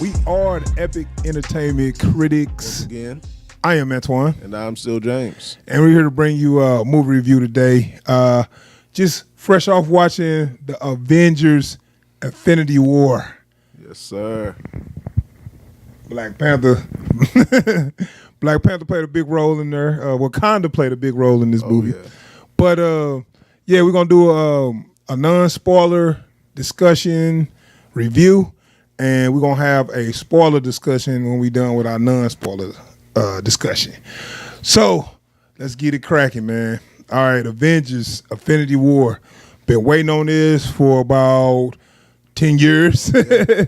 We are the Epic Entertainment Critics. Once again. I am Antoine. And I'm still James. And we're here to bring you a movie review today. Just fresh off watching the Avengers Infinity War. Yes, sir. Black Panther. Black Panther played a big role in there. Wakanda played a big role in this movie. Yeah. But yeah, we're going to do a non-spoiler discussion review. And we're going to have a spoiler discussion when we're done with our non-spoiler discussion. So, let's get it cracking, man. All right, Avengers Infinity War. Been waiting on this for about 10 years. Yeah.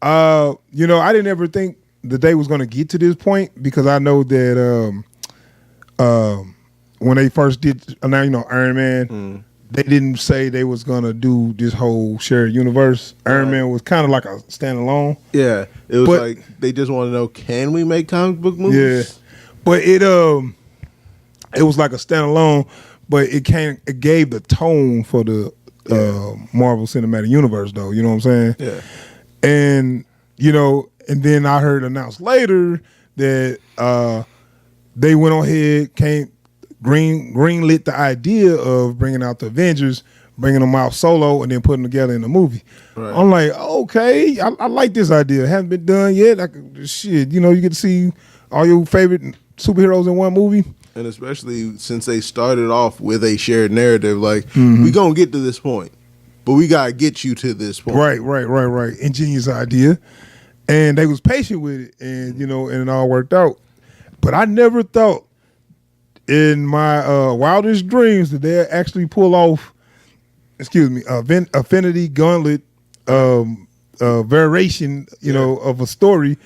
I didn't ever think the day was going to get to this point because I know that when they first did, Iron Man, they didn't say they was going to do this whole shared universe. Iron Man was kind of like a standalone. Yeah, it was like they just want to know, can we make comic book movies? Yeah, but it was like a standalone, but it gave the tone for the Marvel Cinematic Universe, though. You know what I'm saying? Yeah. And and then I heard announced later that they went on ahead, greenlit the idea of bringing out the Avengers, bringing them out solo, and then putting them together in a movie. Right. I'm like, okay, I like this idea. It hasn't been done yet. You get to see all your favorite superheroes in one movie. And especially since they started off with a shared narrative, like, we going to get to this point, but we got to get you to this point. Right. Ingenious idea. And they was patient with it, and, and it all worked out. But I never thought in my wildest dreams that they actually pull off, Infinity Gauntlet variation, of a story.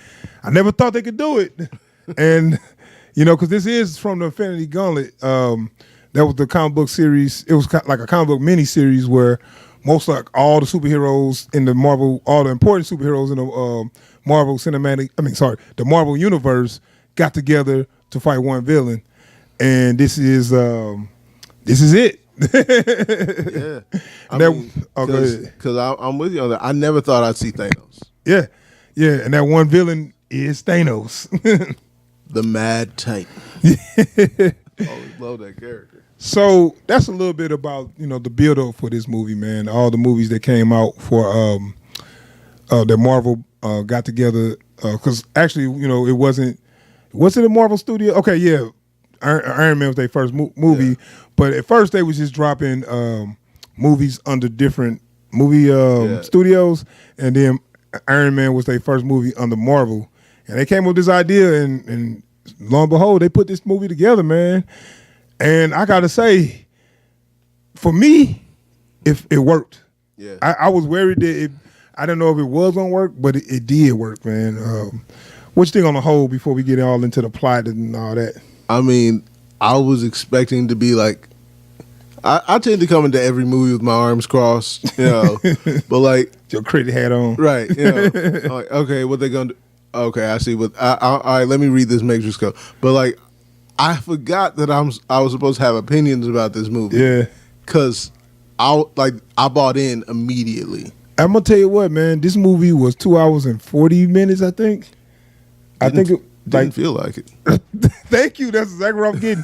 I never thought they could do it. And, because this is from the Infinity Gauntlet. That was the comic book series. It was like a comic book mini-series where most all the superheroes in the Marvel, all the important superheroes in the the Marvel Universe got together to fight one villain. And this is it. Yeah, because I'm with you on that. I never thought I'd see Thanos. Yeah, and that one villain is Thanos, the Mad Titan. Always love that character. So that's a little bit about the build up for this movie, man. All the movies that came out for that Marvel got together because actually it wasn't. Was it a Marvel studio? Okay, yeah. Iron Man was their first movie, but at first they was just dropping movies under different movie studios, and then Iron Man was their first movie under Marvel, and they came up with this idea, and lo and behold, they put this movie together, man. And I gotta say, for me, if it worked, I was worried that I didn't know if it was gonna work, but it did work, man. What you think on the whole before we get all into the plot and all that? I mean, I was expecting to be like, I tend to come into every movie with my arms crossed, but like your credit hat on, right? Like, okay, what they gonna do? Okay, I see. All right, let me read this Matrix code. But like, I forgot that I was supposed to have opinions about this movie. Yeah, because I bought in immediately. I'm gonna tell you what, man. This movie was 2 hours and 40 minutes, I think. Didn't feel like it. Thank you. That's exactly what I'm getting.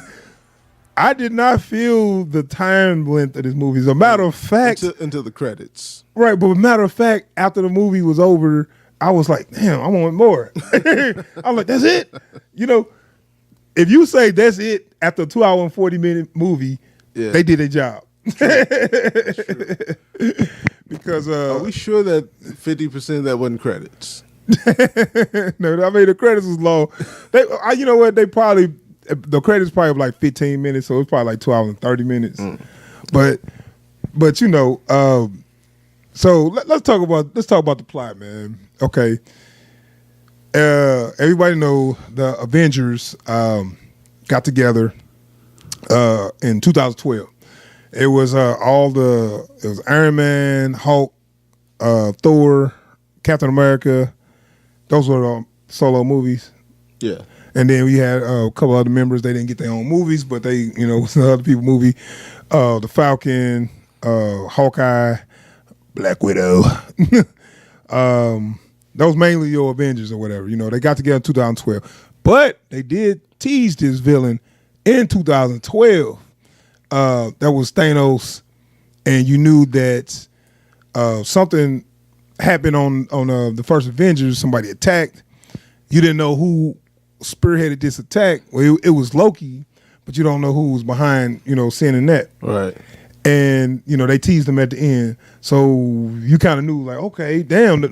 I did not feel the time length of this movie. As a matter of fact, until the credits, right? But as a matter of fact, after the movie was over, I was like, "Damn, I want more." I'm like, "That's it." If you say that's it after a 2 hour and 40-minute movie, they did their job. That's true. Because are we sure that 50% of that wasn't credits? No, I mean the credits was low. You know what? The credits probably like 15 minutes, so it's probably like 2 hours and 30 minutes. But so let's talk about the plot, man. Okay, everybody know the Avengers got together in 2012. It was Iron Man, Hulk, Thor, Captain America. Those were the solo movies. Yeah. And then we had a couple other members. They didn't get their own movies, but they, some other people movie. The Falcon, Hawkeye, Black Widow, those mainly your Avengers or whatever. You know, they got together in 2012, but they did tease this villain in 2012. That was Thanos, and you knew that something happened on the first Avengers. Somebody attacked. You didn't know who spearheaded this attack. Well, it was Loki, but you don't know who was behind, sending that. Right. And, they teased him at the end. So you kind of knew, like, okay, damn,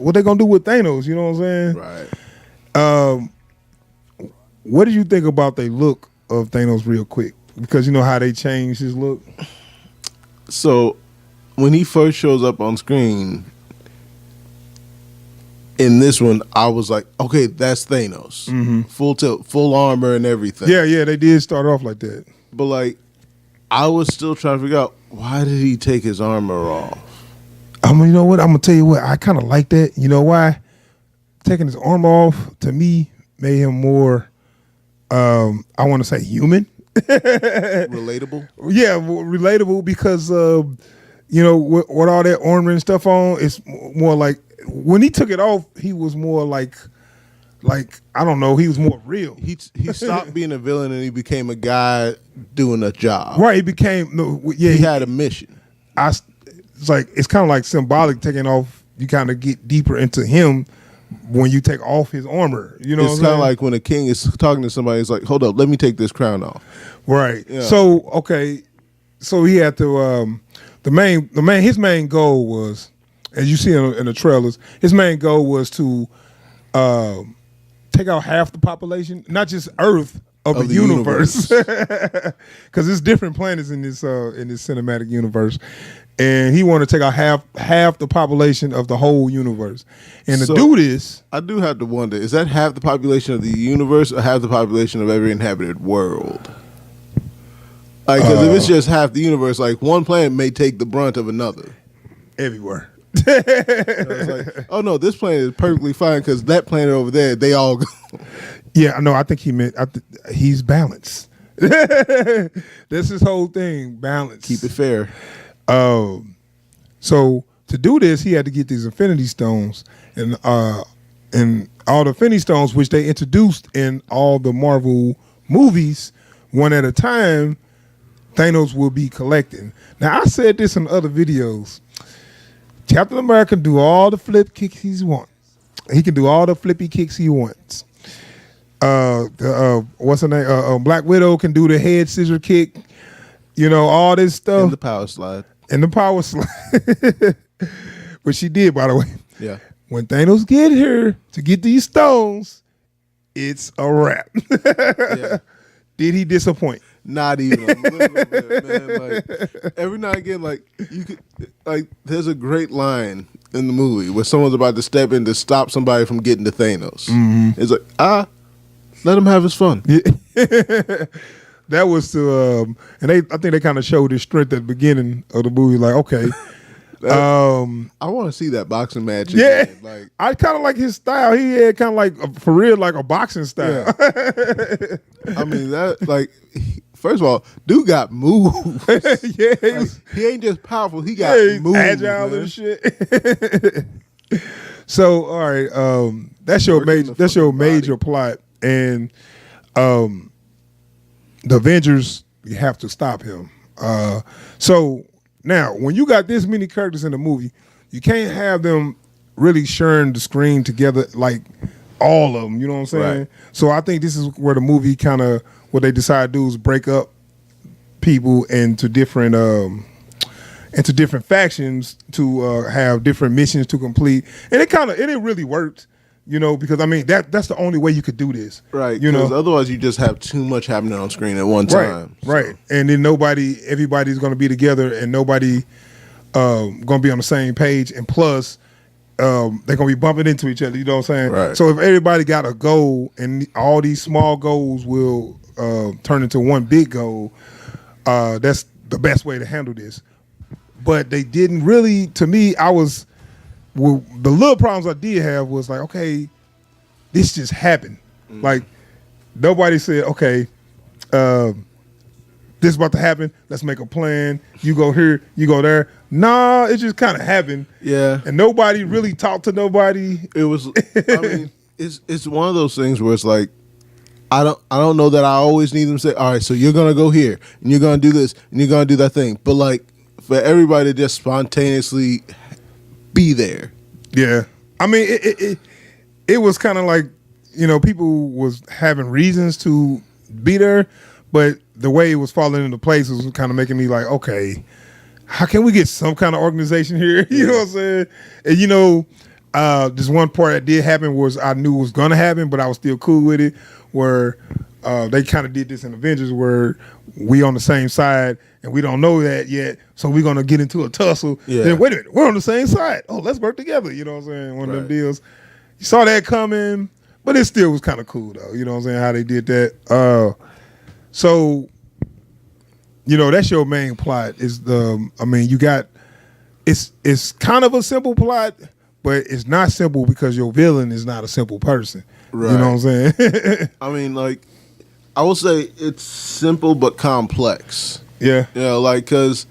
what they going to do with Thanos? You know what I'm saying? Right. What did you think about the look of Thanos real quick? Because you know how they changed his look? So when he first shows up on screen, in this one, I was like, okay, that's Thanos. Mm-hmm. Full tilt, full armor and everything. Yeah, they did start off like that. But like, I was still trying to figure out, why did he take his armor off? You know what? I'm going to tell you what, I kind of like that. You know why? Taking his armor off, to me, made him more, I want to say human. Relatable? Yeah, relatable because, with all that armor and stuff on, it's more like, when he took it off, he was more like I don't know, he was more real. He stopped being a villain and he became a guy doing a job. Right, he became he had a mission. It's kind of like symbolic taking off. You kind of get deeper into him when you take off his armor. You know, it's kind of like when a king is talking to somebody. It's like, hold up, let me take this crown off. Right. Yeah. So he had to. His main goal was, as you see in the trailers, his main goal was to take out half the population, not just Earth, of the universe, because there's different planets in this cinematic universe, and he wanted to take out half the population of the whole universe. And to do this, I do have to wonder: is that half the population of the universe, or half the population of every inhabited world? Like, because if it's just half the universe, like one planet may take the brunt of another. Everywhere. It's like, oh no, this planet is perfectly fine because that planet over there, they all go. Yeah, no, I think he meant he's balanced. That's his whole thing, balance. Keep it fair. So to do this, he had to get these Infinity Stones, and all the Infinity Stones, which they introduced in all the Marvel movies, one at a time, Thanos will be collecting. Now, I said this in other videos. Captain America can do all the flip kicks he wants. He can do all the flippy kicks he wants. What's her name? Black Widow can do the head scissor kick. All this stuff. And the power slide. But she did, by the way. Yeah. When Thanos get here to get these stones, it's a wrap. Yeah. Did he disappoint? Not even a little bit, man. Like, every now and again, like, you could, like, there's a great line in the movie where someone's about to step in to stop somebody from getting to Thanos. Mm-hmm. It's like, let him have his fun. Yeah. That was to, and I think they kind of showed his strength at the beginning of the movie. Like, okay, I want to see that boxing match. Yeah, again. Like, I kind of like his style. He had kind of like for real, like a boxing style. Yeah. I mean that, like. First of all, dude got moves. Yeah, he ain't just powerful. He got moves, agile man. and shit. So, all right, that's your major plot, and the Avengers, you have to stop him. So now, when you got this many characters in the movie, you can't have them really sharing the screen together, like all of them. You know what I'm saying? Right. So I think this is where the movie kind of. What they decide to do is break up people into different factions to have different missions to complete, and it really worked, because I mean that's the only way you could do this, right? Because otherwise you just have too much happening on screen at one time, right? And then everybody's going to be together, and nobody going to be on the same page, and plus. They're gonna be bumping into each other. You know what I'm saying? Right. So if everybody got a goal, and all these small goals will turn into one big goal, that's the best way to handle this. But they didn't really. To me, the little problems I did have was like, okay, this just happened. Mm-hmm. Like nobody said, okay, this is about to happen. Let's make a plan. You go here, you go there. Nah, it just kind of happened. Yeah. And nobody really talked to nobody. It was. I mean, it's one of those things where it's like, I don't know that I always need them to say, all right, so you're gonna go here and you're gonna do this and you're gonna do that thing. But like for everybody to just spontaneously be there. Yeah. I mean, it was kind of like, you know, people was having reasons to be there, but the way it was falling into place was kind of making me like, okay, how can we get some kind of organization here? You know what I'm saying? And you know, this one part that did happen was I knew it was gonna happen, but I was still cool with it. Where they kind of did this in Avengers, where we on the same side and we don't know that yet, so we're gonna get into a tussle. Yeah. Then wait a minute, we're on the same side. Oh, let's work together. You know what I'm saying? One of them deals. You saw that coming, but it still was kind of cool though. You know what I'm saying? How they did that. So, you know, that's your main plot. Is the I mean, you got it's kind of a simple plot, but it's not simple because your villain is not a simple person. Right. You know what I'm saying? I mean, like, I will say it's simple but complex. Yeah. You know, like, because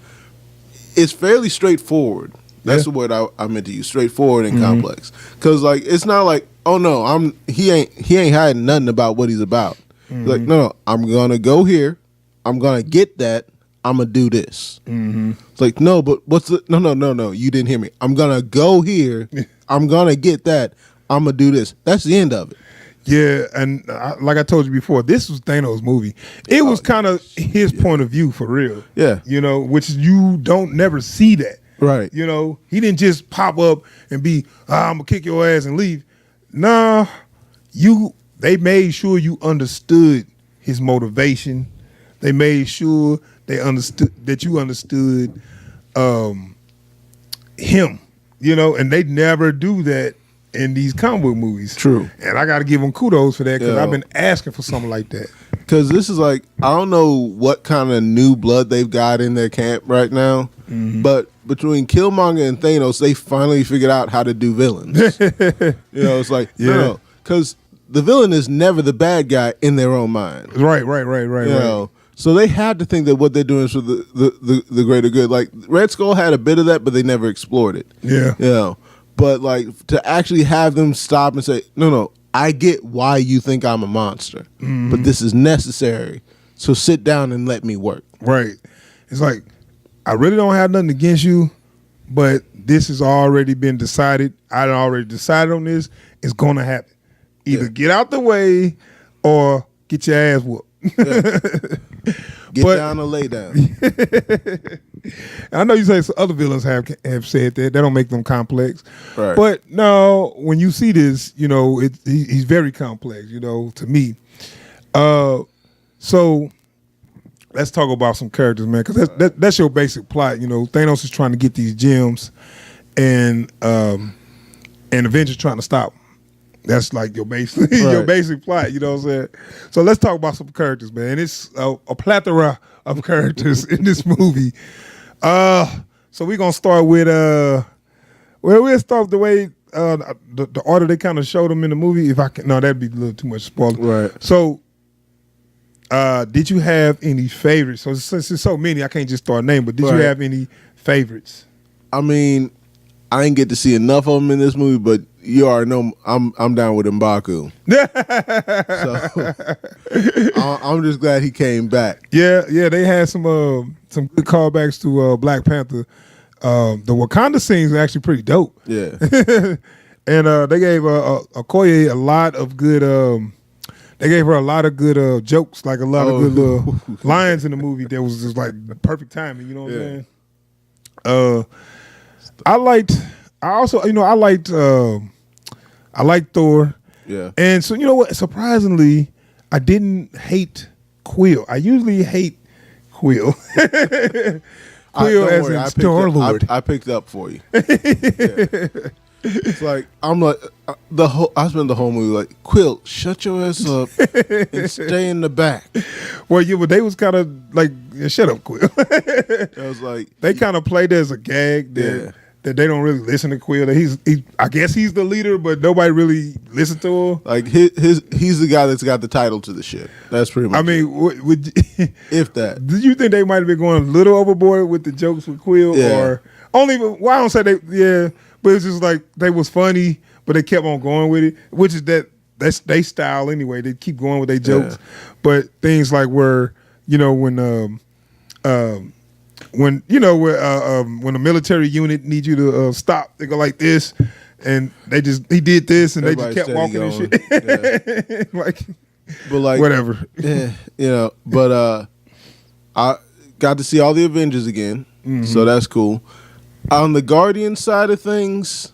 it's fairly straightforward. That's the word I meant to use, straightforward and complex. Because, like, it's not like, oh, no, he ain't hiding nothing about what he's about. Like, no, I'm going to go here. I'm going to get that. I'm going to do this. It's like, no, but what's the, no, you didn't hear me. I'm going to go here. I'm going to get that. I'm going to do this. That's the end of it. Yeah, and like I told you before, this was Thanos' movie. It was kind of his point of view for real. Yeah. You know, which you don't never see that. Right. You know, he didn't just pop up and be, I'm going to kick your ass and leave. Nah, they made sure you understood his motivation. They made sure they understood that you understood him, you know, and they never do that in these comic book movies. True. And I got to give them kudos for that because I've been asking for something like that. Because this is like, I don't know what kind of new blood they've got in their camp right now, but between Killmonger and Thanos, they finally figured out how to do villains. You know, it's like, no, because the villain is never the bad guy in their own mind. Right. You know, so they had to think that what they're doing is for the greater good. Like, Red Skull had a bit of that, but they never explored it. Yeah. You know, but like to actually have them stop and say, no, I get why you think I'm a monster, but this is necessary. So sit down and let me work. Right. It's like, I really don't have nothing against you, but this has already been decided. I already decided on this. It's going to happen. Either get out the way or get your ass whooped. Get down or lay down. I know you say some other villains have said that. That don't make them complex. Right. But no, when you see this, you know, he's very complex, you know, to me. So let's talk about some characters, man, because that's your basic plot. You know, Thanos is trying to get these gems, and Avengers trying to stop him. That's like your basic your basic plot, you know what I'm saying? So let's talk about some characters, man. It's a plethora of characters in this movie. So we're gonna start with we'll start with the way the order they kind of showed them in the movie. If I can, no, that'd be a little too much spoiler. Right. So did you have any favorites? So since there's so many, I can't just start a name, but did you have any favorites? I mean, I didn't get to see enough of them in this movie, but you already know I'm down with M'Baku. So I'm just glad he came back. Yeah, they had some good callbacks to Black Panther. The Wakanda scenes are actually pretty dope. Yeah, and they gave Okoye a lot of good. They gave her a lot of good jokes, like a lot of good little lines in the movie. That was just like the perfect timing. You know what I'm saying? I liked Thor. Yeah. And so, you know what? Surprisingly, I didn't hate Quill. I usually hate Quill. Quill as in Star-Lord. I picked up for you. It's like, I'm like, I spent the whole movie like, Quill, shut your ass up and stay in the back. Well, yeah, but they was kind of like, shut up, Quill. I was like, they kind of played it as a gag that that they don't really listen to Quill. That I guess he's the leader, but nobody really listens to him. Like he's the guy that's got the title to the ship. That's pretty much. I mean, if that. Did you think they might have been going a little overboard with the jokes with Quill, or only? Well, I don't say they. Yeah, but it's just like they was funny, but they kept on going with it, which is that's their style anyway. They keep going with their jokes, but things like where when when a military unit needs you to stop, they go like this, and he did this, and Everybody they just kept walking and shit. Yeah. But like whatever. Yeah, but I got to see all the Avengers again, so that's cool. On the Guardian side of things,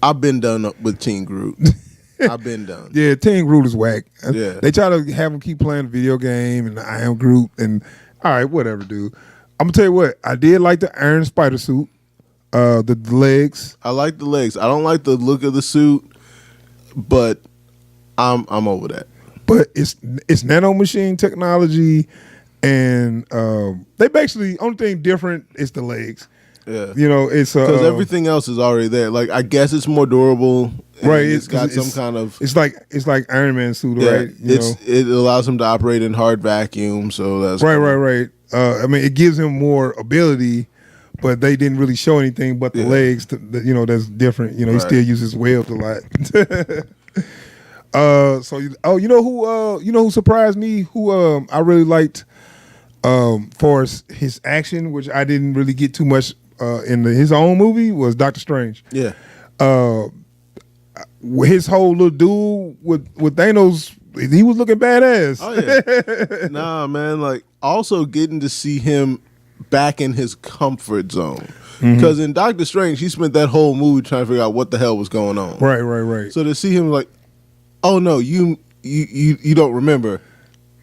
I've been done with Team Groot. I've been done. Yeah, Team Groot is whack. Yeah. They try to have him keep playing the video game and I am Groot and all right, whatever, dude. I'm gonna tell you what, I did like the Iron Spider suit, the legs. I like the legs. I don't like the look of the suit, but I'm over that. But it's nanomachine technology, and they basically only thing different is the legs. Yeah, it's because everything else is already there. Like I guess it's more durable. Right, it's got some kind of. It's like Iron Man suit, right? It allows him to operate in hard vacuum, so that's right, cool. right. I mean, it gives him more ability, but they didn't really show anything but the legs. That's different. He still uses webs a lot. You know who surprised me? Who I really liked for his action, which I didn't really get too much in his own movie, was Doctor Strange. Yeah. His whole little duel with Thanos, he was looking badass. Oh yeah. Nah, man. Like also getting to see him back in his comfort zone. Because in Doctor Strange, he spent that whole movie trying to figure out what the hell was going on. Right. So to see him like, oh no, you don't remember.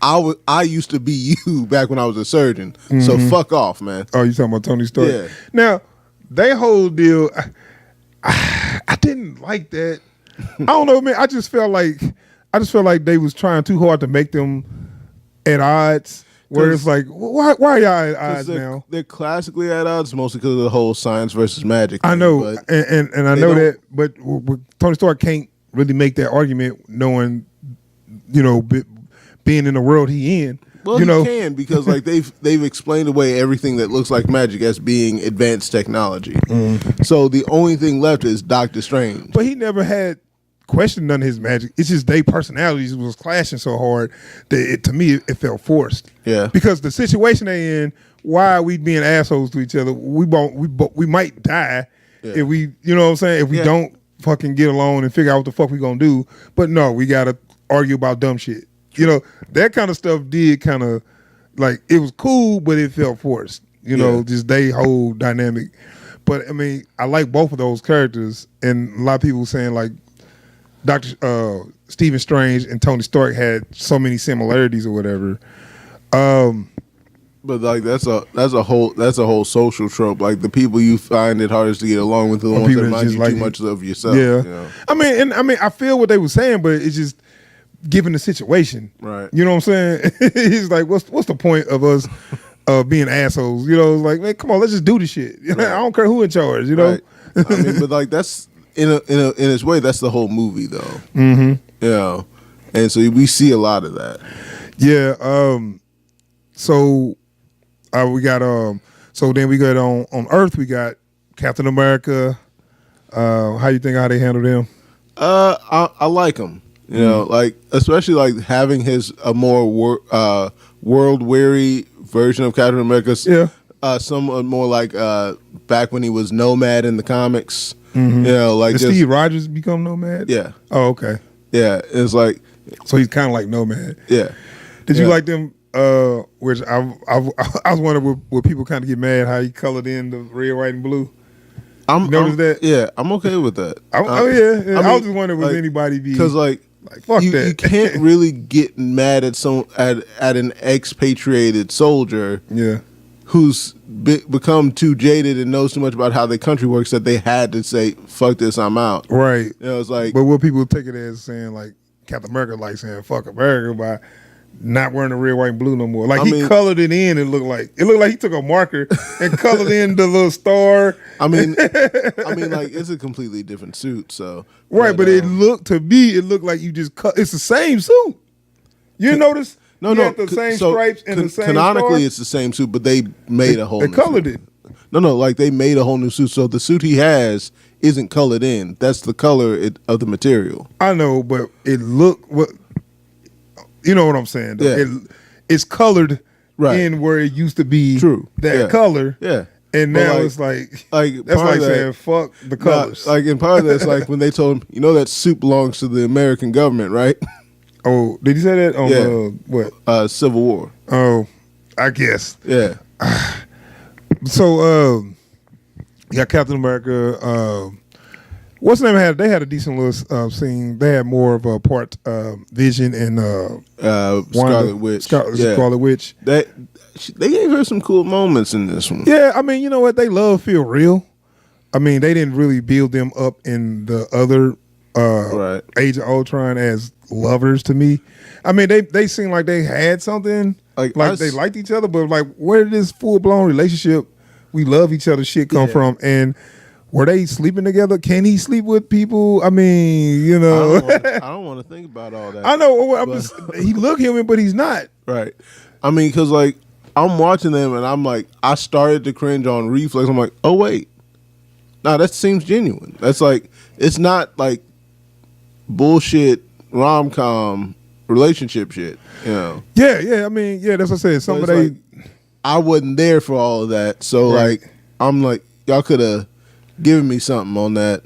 I used to be you back when I was a surgeon. So fuck off, man. Oh, you talking about Tony Stark? Yeah. Now, their whole deal, I didn't like that. I don't know, man. I just felt like they was trying too hard to make them at odds. Where it's like, why are y'all at odds now? They're classically at odds, mostly because of the whole science versus magic thing. I know, and I know that, but Tony Stark can't really make that argument, knowing, being in the world he in. Well, he can, because like they've explained away everything that looks like magic as being advanced technology. So the only thing left is Doctor Strange. But he never had questioned none of his magic. It's just their personalities was clashing so hard that to me it felt forced. Yeah. Because the situation they in, why are we being assholes to each other? We might die if we, you know what I'm saying? If we don't fucking get along and figure out what the fuck we gonna do. But no, we gotta argue about dumb shit. That kind of stuff did kind of like, it was cool, but it felt forced. Just they whole dynamic. But I mean, I like both of those characters, and a lot of people saying like Dr. Stephen Strange and Tony Stark had so many similarities or whatever. But like that's a whole social trope. Like the people you find it hardest to get along with are the ones that remind you too much of yourself. Yeah. I mean, I feel what they were saying, but it's just given the situation. Right. You know what I'm saying? He's like, what's the point of us being assholes? It's like, man, come on, let's just do the shit. Right. I don't care who in charge. Right. I mean, but like that's in its way, that's the whole movie though. And so we see a lot of that. Yeah. So we got so then we got on Earth, we got Captain America. How you think how they handled him? I like him. Like especially like having a more world weary version of Captain America. Yeah. Somewhat more like back when he was Nomad in the comics. Like did Steve Rogers become Nomad? Yeah. Oh, okay. Yeah, it's like, so he's kind of like Nomad. Yeah. Did you like them? Which I was wondering, would people kind of get mad how he colored in the red, white, and blue? Notice that? Yeah, I'm okay with that. I was just wondering, would anybody be, because like fuck that? You can't really get mad at at an expatriated soldier. Yeah. Who's become too jaded and knows too much about how the country works that they had to say, fuck this, I'm out. Right. It's like, but will people take it as saying like Captain America like saying fuck America by not wearing the red, white, and blue no more. Like I he mean- colored it in and looked like he took a marker and colored in the little star. I mean, like it's a completely different suit. So Right, but it looked like you just cut. It's the same suit. You notice? no, He had the same stripes and the same canonically, star? it's the same suit, but they made a whole. They new colored suit. it. No, like they made a whole new suit. So the suit he has isn't colored in. That's the color of the material. I know, but it looked what. You know what I'm saying? Though. Yeah. It's colored Right. in where it used to be. True. That Yeah. color. Yeah. And But now like- it's like like that's part like of that- saying fuck the colors. Like in part of that's like when they told him, you know, that suit belongs to the American government, right? Oh, did you say that on Yeah. what? Civil War. Oh, I guess. Yeah. So, yeah, Captain America. What's the name? They had a decent little scene. They had more of a part Vision and Scarlet Witch. Scarlet Witch. They gave her some cool moments in this one. Yeah, I mean, you know what? They love feel real. I mean, they didn't really build them up in the other Right. Age of Ultron as lovers to me. I mean, they seemed like they had something, Like, they liked each other, but like, where did this full blown relationship, we love each other shit come Yeah. from? And were they sleeping together? Can he sleep with people? I mean, you know, I don't want to think about all that. I know. He look human, but he's not. Right. I mean, because like I'm watching them and I'm like, I started to cringe on reflex. I'm like, oh wait, no, that seems genuine. That's like, it's not like bullshit rom-com relationship shit. You know. Yeah. I mean, yeah, that's what I said. So it's Somebody. like, I wasn't there for all of that, so Right. like I'm like, y'all could have given me something on that.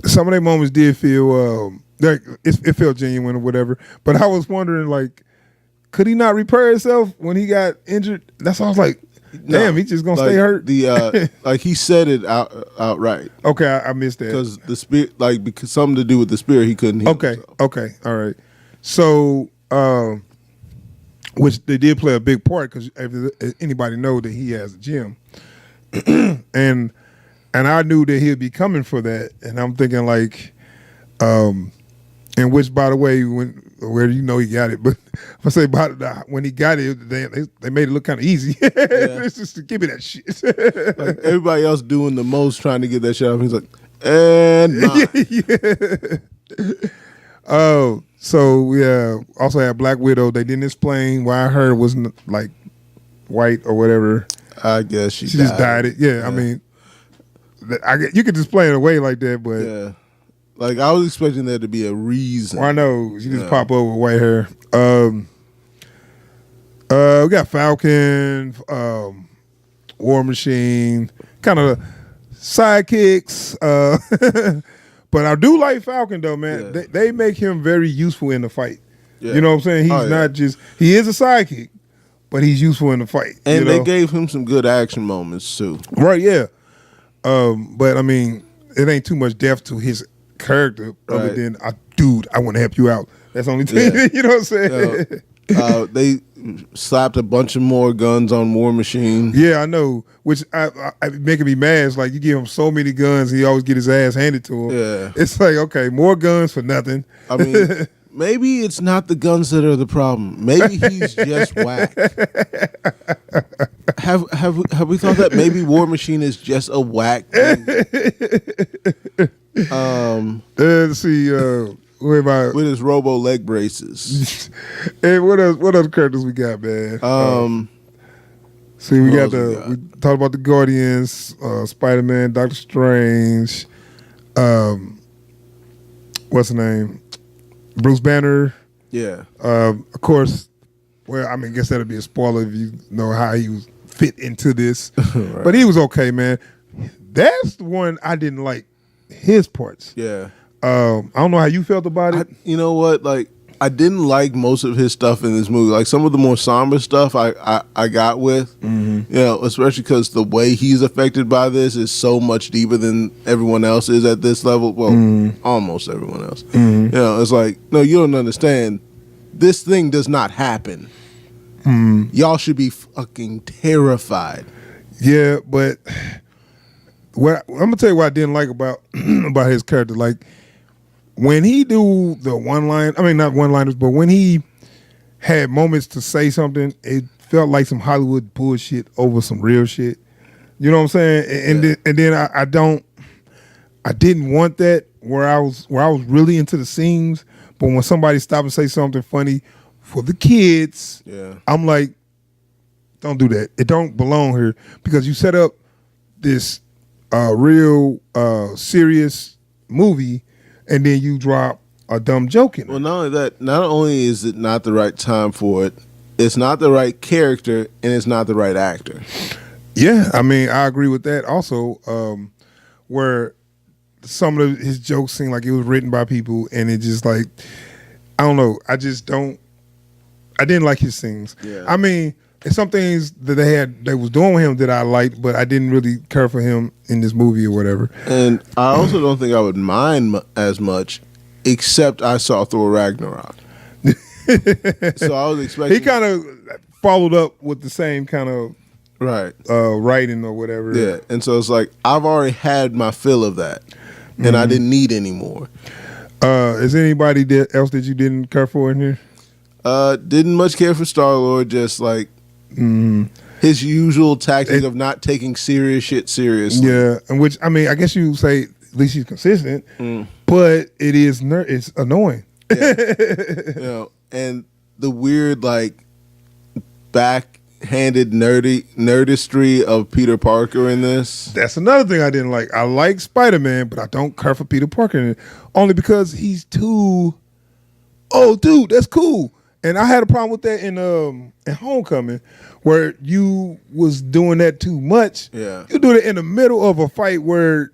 Some of their moments did feel like it felt genuine or whatever. But I was wondering, like, could he not repair himself when he got injured? That's why I was like, damn, No, he's just gonna like, stay hurt. The like he said it outright Okay, I missed that. because the spirit, like because something to do with the spirit, he couldn't heal Okay, himself. okay, all right. So, which they did play a big part because anybody know that he has a gym, and I knew that he'd be coming for that, and I'm thinking like, and which by the way, where you know he got it, but if I say when he got it, they made it look kind of easy. It's just to give me that shit. Like everybody else doing the most, trying to get that shit out. He's like, and nah. Oh, so yeah. Also had Black Widow. They didn't explain why her was like white or whatever. I guess she just dyed it. Yeah, I mean, you could explain it away like that, but Yeah, like I was expecting there to be a reason. I know she just pop up with white hair. We got Falcon, War Machine, kind of sidekicks. But I do like Falcon though, man. Yeah. They make him very useful in the fight. Yeah. You know what I'm saying? He's not just he is a sidekick, but he's useful in the fight. And you they know? gave him some good action moments too. Right, yeah. But I mean, it ain't too much depth to his character other Right. than dude, I want to help you out. That's the only thing. Yeah. You know what I'm saying? They slapped a bunch of more guns on War Machine. Yeah, I know. Which I making me mad. It's like you give him so many guns, he always get his ass handed to him. Yeah. It's like, okay, more guns for nothing. I mean, maybe it's not the guns that are the problem. Maybe he's just whack. Have we thought that maybe War Machine is just a whack dude? Let's see. Where am I? With his robo leg braces. Hey, what other characters we got, man? See, we what got else we talked about the Guardians, Spider-Man, Doctor Strange. What's the name? Bruce Banner. Yeah. Of course. Well, I mean, I guess that'd be a spoiler if you know how he was fit into this. Right. But he was okay, man. That's the one I didn't like. His parts. Yeah. I don't know how you felt about it. You know what? Like, I didn't like most of his stuff in this movie. Like some of the more somber stuff I got with, you know, especially because the way he's affected by this is so much deeper than everyone else is at this level. Well, almost everyone else. You know, it's like, no, you don't understand. This thing does not happen. Y'all should be fucking terrified. Yeah, but I'm gonna tell you what I didn't like about about his character. Like when he do the not one-liners, but when he had moments to say something. It felt like some Hollywood bullshit over some real shit. You know what I'm saying? And then I didn't want that where I was really into the scenes, but when somebody stopped and say something funny for the kids, I'm like, don't do that. It don't belong here because you set up this real serious movie and then you drop a dumb joke in it. Well, not only that, not only is it not the right time for it, it's not the right character and it's not the right actor. Yeah, I mean, I agree with that also, where some of his jokes seem like it was written by people and it just like, I don't know, I didn't like his scenes. Yeah. I mean, there's some things that they was doing with him that I liked, but I didn't really care for him in this movie or whatever. And I also don't think I would mind as much, except I saw Thor Ragnarok. So I was expecting... He kind of followed up with the same kind of right writing or whatever. Yeah, and so it's like, I've already had my fill of that, and I didn't need any more. Is there anybody else that you didn't care for in here? Didn't much care for Star-Lord, just like his usual tactic of not taking serious shit seriously. Yeah, and which, I mean, I guess you say at least he's consistent, but it's annoying. Yeah. You know, and the weird, like, backhanded nerdistry of Peter Parker in this. That's another thing I didn't like. I like Spider-Man, but I don't care for Peter Parker in it, only because he's too, oh, dude, that's cool. And I had a problem with that in Homecoming, where you was doing that too much. Yeah. You do it in the middle of a fight where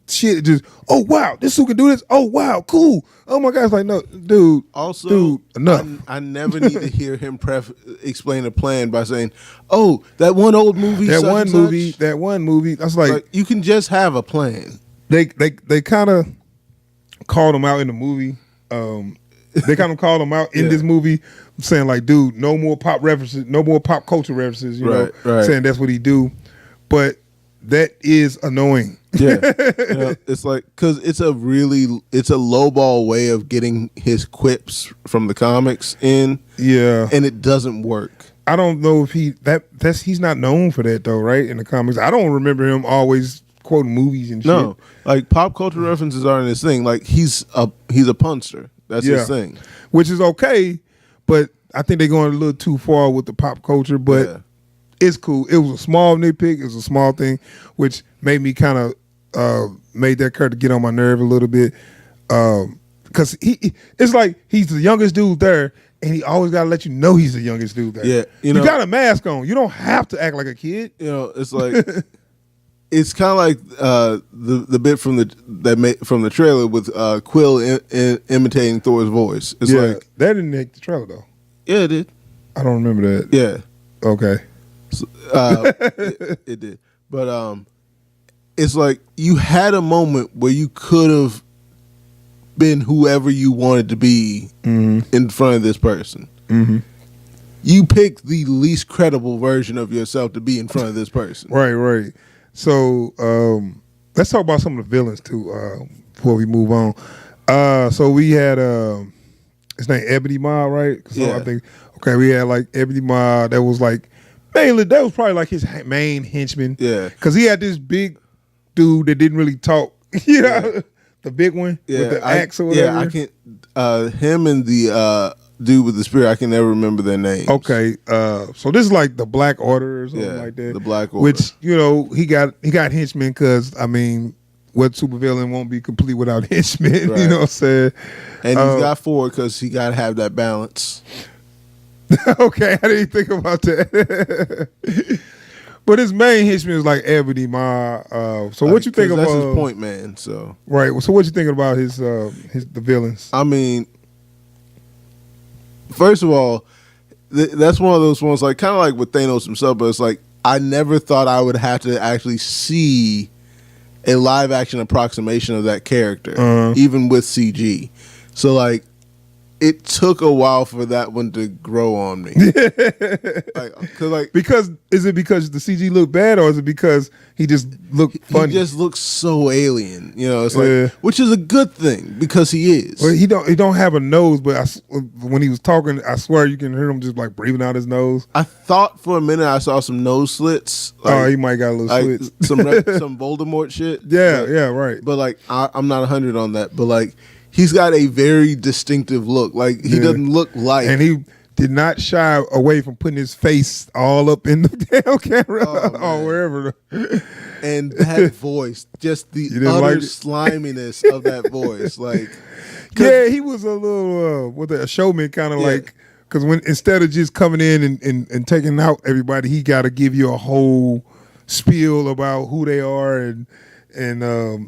shit just, oh wow, this who can do this. Oh wow, cool. Oh my God, it's like, no, dude. Also, dude, enough. I never need to hear him explain a plan by saying, "Oh, that one old movie, that one movie." That's like you can just have a plan. They kind of called him out in the movie. They kind of called him out in this movie, saying like, "Dude, no more pop references, no more pop culture references." You know, saying that's what he do, but that is annoying. Yeah, you know, it's like, because it's a lowball way of getting his quips from the comics in. Yeah, and it doesn't work. I don't know if he's not known for that though, right? In the comics, I don't remember him always quoting movies and shit. No, like pop culture references aren't his thing. Like he's a punster. That's his thing, which is okay, but I think they're going a little too far with the pop culture. But it's cool. It was a small nitpick. It was a small thing, which made me kind of made that character get on my nerve a little bit, because it's like he's the youngest dude there, and he always got to let you know he's the youngest dude there. Yeah, you got a mask on. You don't have to act like a kid. You know, it's like it's kind of like the bit from the trailer with Quill imitating Thor's voice. It's like that didn't make the trailer though. Yeah, it did. I don't remember that. Yeah. Okay. So, it did, but it's like you had a moment where you could have been whoever you wanted to be in front of this person. You picked the least credible version of yourself to be in front of this person. Right. So let's talk about some of the villains too before we move on. So we had his name Ebony Maw, right? So I think we had like Ebony Maw. That was like mainly that was probably like his main henchman. Yeah, because he had this big dude that didn't really talk. The big one with the axe or whatever. Yeah, I can't. Him and the dude with the spear, I can never remember their names. Okay, so this is like the Black Order or something like that. The Black Order, which he got henchmen because I mean, what supervillain won't be complete without henchmen? Right. You know what I'm saying? And he's got 4 because he got to have that balance. Okay, I didn't think about that. But his main henchman is like Ebony Maw. So what you think about? That's his point man. So right. So what you thinking about the villains? I mean, first of all, that's one of those ones like kind of like with Thanos himself. But it's like I never thought I would have to actually see a live action approximation of that character, even with CG. So like it took a while for that one to grow on me. Because is it because the CG looked bad, or is it because he just looked funny? He just looks so alien, it's like, which is a good thing because he is. Well, he don't have a nose, but when he was talking, I swear you can hear him just like breathing out his nose. I thought for a minute I saw some nose slits. He might got a little slits. some Voldemort shit. Yeah, right. But like, I'm not 100 on that. But like, he's got a very distinctive look. Like, he doesn't look like, and he did not shy away from putting his face all up in the damn camera or wherever. And that voice, just the utter sliminess of that voice, like. Yeah, he was a little a showman kind of like, because when instead of just coming in and taking out everybody, he got to give you a whole spiel about who they are and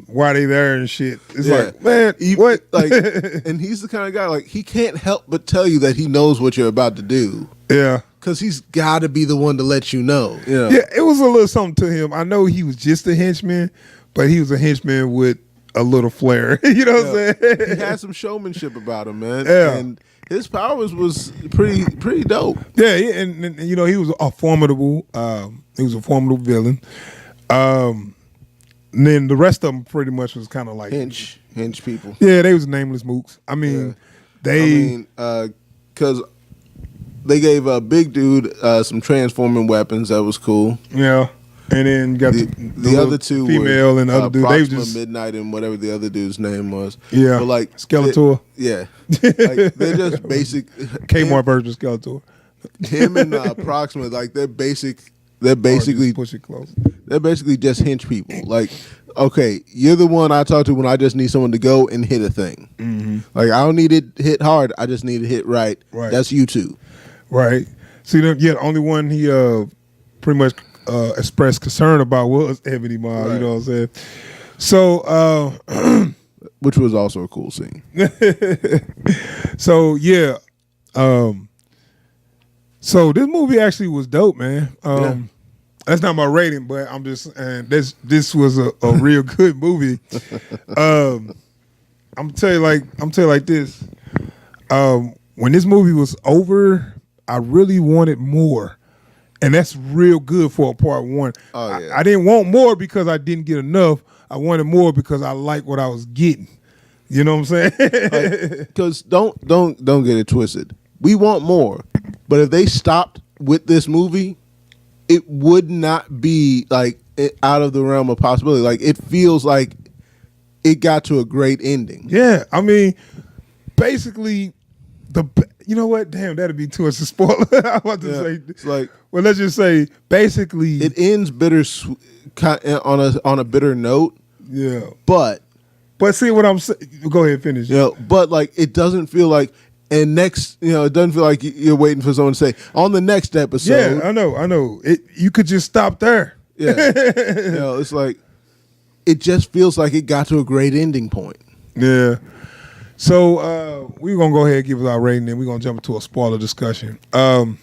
why they there and shit. It's like, man, what? Like, and he's the kind of guy, like, he can't help but tell you that he knows what you're about to do. Yeah. Because he's got to be the one to let you know. Yeah, it was a little something to him. I know he was just a henchman, but he was a henchman with a little flair. You know what I'm saying? He had some showmanship about him, man. Yeah. And his powers was pretty dope. Yeah, and he was a formidable villain. And then the rest of them pretty much was kind of like hench people. Yeah, they was nameless mooks. I mean, because they gave a big dude some transforming weapons. That was cool. Yeah, and then got the other two female and the other dude. They was just Midnight and whatever the other dude's name was. Yeah, but like Skeletor. Like, they're just basic Kmart version of Skeletor. Him and Proxima, like they're basically push it close. They're basically just hench people. Like, okay, you're the one I talk to when I just need someone to go and hit a thing. Mm-hmm. Like, I don't need it hit hard. I just need it hit right. Right. That's you two. Right. See, the only one he pretty much expressed concern about was Ebony Maw. Right. You know what I'm saying? So, which was also a cool scene. So yeah. So this movie actually was dope, man. That's not my rating, but I'm just and this was a real good movie. I'm tell you like this. When this movie was over, I really wanted more. And that's real good for a part one. Oh, yeah. I didn't want more because I didn't get enough. I wanted more because I liked what I was getting. You know what I'm saying? Because don't get it twisted. We want more. But if they stopped with this movie, it would not be like out of the realm of possibility. Like, it feels like it got to a great ending. Yeah, I mean, basically, you know what? Damn, that'd be too much to spoil. I want to say, it's like, well, let's just say, basically, it ends bittersweet on a bitter note. Yeah, but see what I'm saying. Go ahead, finish. But like, it doesn't feel like. And next, it doesn't feel like you're waiting for someone to say on the next episode. Yeah, I know. You could just stop there. Yeah, it's like it just feels like it got to a great ending point. Yeah. So we're gonna go ahead and give us our rating, and we're gonna jump into a spoiler discussion. For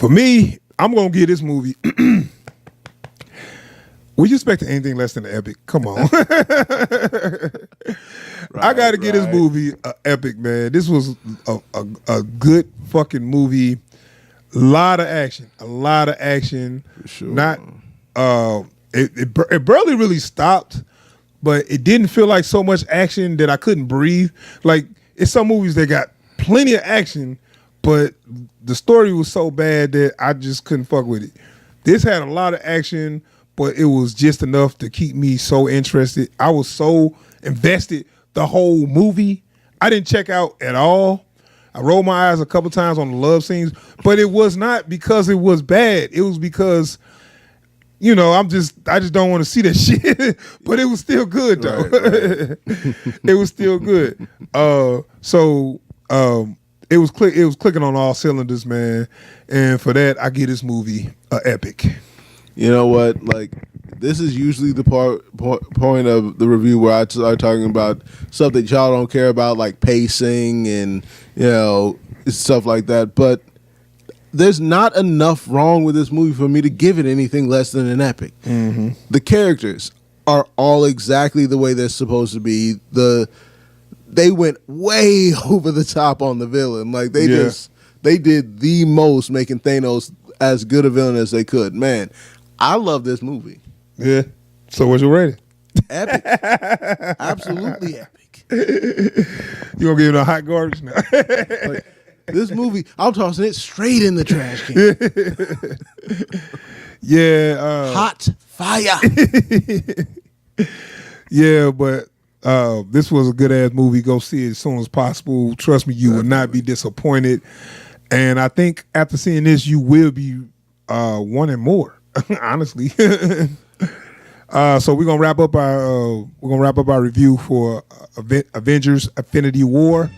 me, I'm gonna give this movie. Were you expecting anything less than an epic? Come on. I got to give this movie an epic, man. This was a good fucking movie. A lot of action. For sure. Not it barely really stopped, but it didn't feel like so much action that I couldn't breathe. Like, it's some movies that got plenty of action, but the story was so bad that I just couldn't fuck with it. This had a lot of action, but it was just enough to keep me so interested. I was so invested the whole movie. I didn't check out at all. I rolled my eyes a couple times on the love scenes, but it was not because it was bad. It was because, I just don't want to see that shit. But it was still good though. Right. It was still good. It was clicking on all cylinders, man. And for that, I give this movie an epic. You know what? Like, this is usually the point of the review where I start talking about stuff that y'all don't care about, like pacing and, stuff like that. But there's not enough wrong with this movie for me to give it anything less than an epic. Mm-hmm. The characters are all exactly the way they're supposed to be. they went way over the top on the villain. Like they did the most, making Thanos as good a villain as they could. Man, I love this movie. Yeah. So what's your rating? Epic. Absolutely epic. You gonna give it a hot garbage now? Like, this movie, I'm tossing it straight in the trash can. Yeah. Hot fire. Yeah, but this was a good ass movie. Go see it as soon as possible. Trust me, you will not be disappointed. And I think after seeing this, you will be wanting more. Honestly. So we're gonna wrap up our review for Avengers Infinity War.